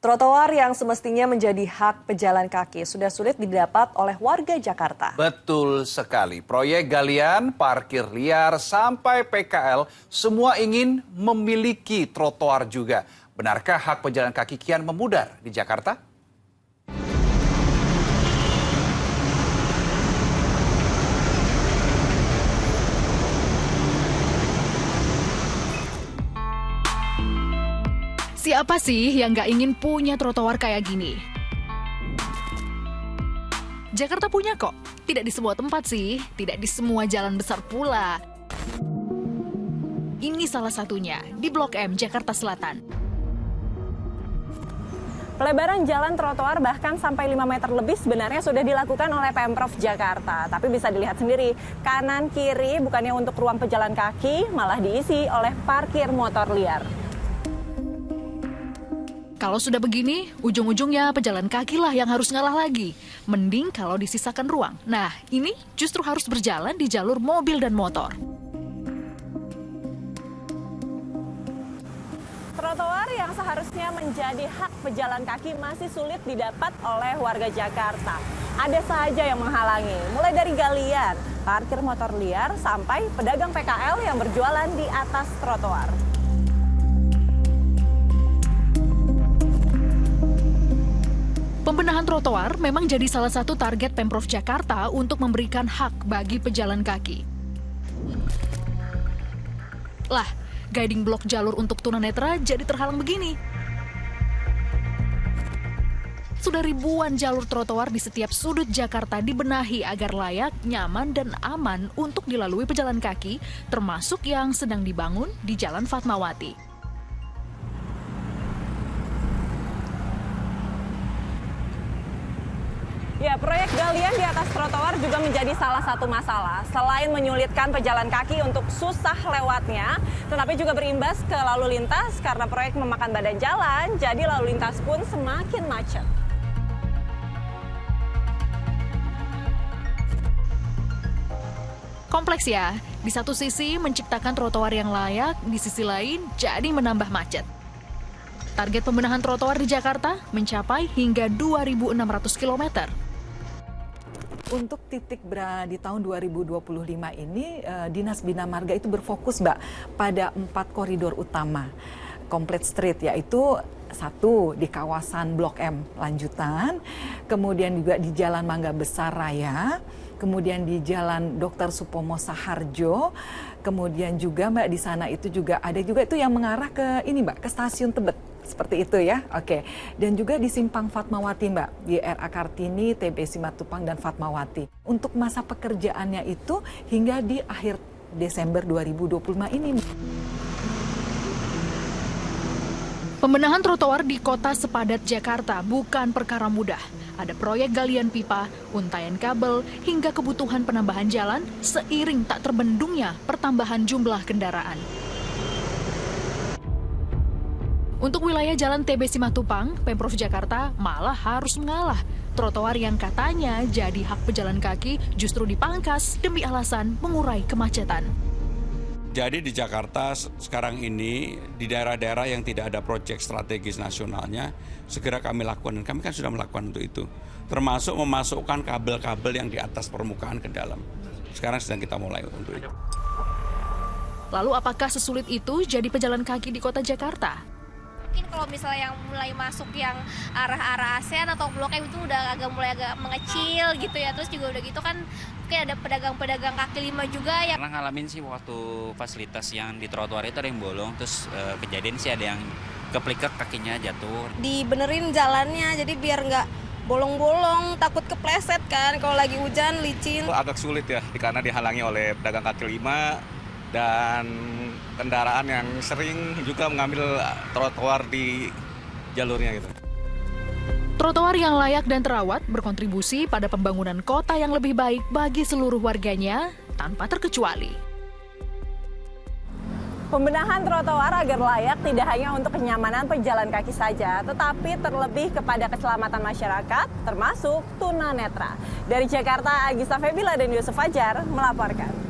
Trotoar yang semestinya menjadi hak pejalan kaki sudah sulit didapat oleh warga Jakarta. Betul sekali. Proyek galian, parkir liar, sampai PKL, semua ingin memiliki trotoar juga. Benarkah hak pejalan kaki kian memudar di Jakarta? Siapa sih yang nggak ingin punya trotoar kayak gini? Jakarta punya kok. Tidak di semua tempat sih, tidak di semua jalan besar pula. Ini salah satunya, di Blok M, Jakarta Selatan. Pelebaran jalan trotoar bahkan sampai 5 meter lebih sebenarnya sudah dilakukan oleh Pemprov Jakarta. Tapi bisa dilihat sendiri, kanan kiri bukannya untuk ruang pejalan kaki, malah diisi oleh parkir motor liar. Kalau sudah begini, ujung-ujungnya pejalan kaki lah yang harus ngalah lagi. Mending kalau disisakan ruang. Nah, ini justru harus berjalan di jalur mobil dan motor. Trotoar yang seharusnya menjadi hak pejalan kaki masih sulit didapat oleh warga Jakarta. Ada saja yang menghalangi, mulai dari galian, parkir motor liar, sampai pedagang PKL yang berjualan di atas trotoar. Pembenahan trotoar memang jadi salah satu target Pemprov Jakarta untuk memberikan hak bagi pejalan kaki. Lah, guiding block jalur untuk tunanetra jadi terhalang begini. Sudah ribuan jalur trotoar di setiap sudut Jakarta dibenahi agar layak, nyaman, dan aman untuk dilalui pejalan kaki, termasuk yang sedang dibangun di Jalan Fatmawati. Ya, proyek galian di atas trotoar juga menjadi salah satu masalah. Selain menyulitkan pejalan kaki untuk susah lewatnya, tetapi juga berimbas ke lalu lintas karena proyek memakan badan jalan, jadi lalu lintas pun semakin macet. Kompleks ya, di satu sisi menciptakan trotoar yang layak, di sisi lain jadi menambah macet. Target pembenahan trotoar di Jakarta mencapai hingga 2.600 km. Untuk titik di tahun 2025 ini, Dinas Bina Marga itu berfokus, Mbak, pada 4 koridor utama. Complete Street, yaitu 1 di kawasan Blok M lanjutan, kemudian juga di Jalan Mangga Besar Raya, kemudian di Jalan Dr. Supomo Saharjo, kemudian juga, Mbak, di sana itu juga ada juga itu yang mengarah ke ini, Mbak, ke Stasiun Tebet. Seperti itu ya, oke. Dan juga di Simpang Fatmawati, Mbak, di RA Kartini, TB Simatupang, dan Fatmawati. Untuk masa pekerjaannya itu hingga di akhir Desember 2025 ini. Pembenahan trotoar di kota sepadat Jakarta bukan perkara mudah. Ada proyek galian pipa, untaian kabel, hingga kebutuhan penambahan jalan seiring tak terbendungnya pertambahan jumlah kendaraan. Untuk wilayah Jalan TB Simatupang, Pemprov Jakarta malah harus mengalah. Trotoar yang katanya jadi hak pejalan kaki justru dipangkas demi alasan mengurai kemacetan. Jadi di Jakarta sekarang ini, di daerah-daerah yang tidak ada proyek strategis nasionalnya, segera kami lakukan. Dan kami kan sudah melakukan untuk itu. Termasuk memasukkan kabel-kabel yang di atas permukaan ke dalam. Sekarang sedang kita mulai untuk itu. Lalu apakah sesulit itu jadi pejalan kaki di kota Jakarta? Mungkin kalau misalnya yang mulai masuk yang arah-arah ASEAN atau Blok M itu udah mulai agak mengecil gitu ya. Terus juga udah gitu kan mungkin ada pedagang-pedagang kaki lima juga yang pernah ngalamin sih waktu fasilitas yang di trotoar itu ada yang bolong. Terus kejadian sih ada yang keplikek kakinya jatuh. dibenerin jalannya jadi biar nggak bolong-bolong, takut kepleset kan kalau lagi hujan licin. Agak sulit ya karena dihalangi oleh pedagang kaki lima dan kendaraan yang sering juga mengambil trotoar di jalurnya gitu. Trotoar yang layak dan terawat berkontribusi pada pembangunan kota yang lebih baik bagi seluruh warganya tanpa terkecuali. Pembenahan trotoar agar layak tidak hanya untuk kenyamanan pejalan kaki saja, tetapi terlebih kepada keselamatan masyarakat, termasuk tunanetra. Dari Jakarta, Agista Febila dan Yusuf Fajar melaporkan.